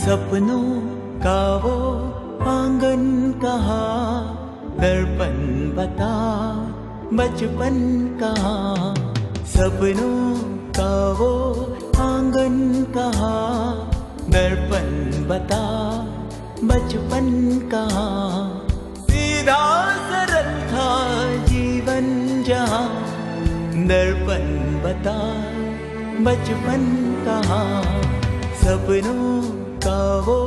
सपनों का वो आंगन कहाँ, दर्पण बता बचपन कहाँ। सपनों का वो आंगन कहाँ, दर्पण बता बचपन कहाँ। सीधा सरल था जीवन जहाँ, दर्पण बता बचपन कहाँ। सपनों का वो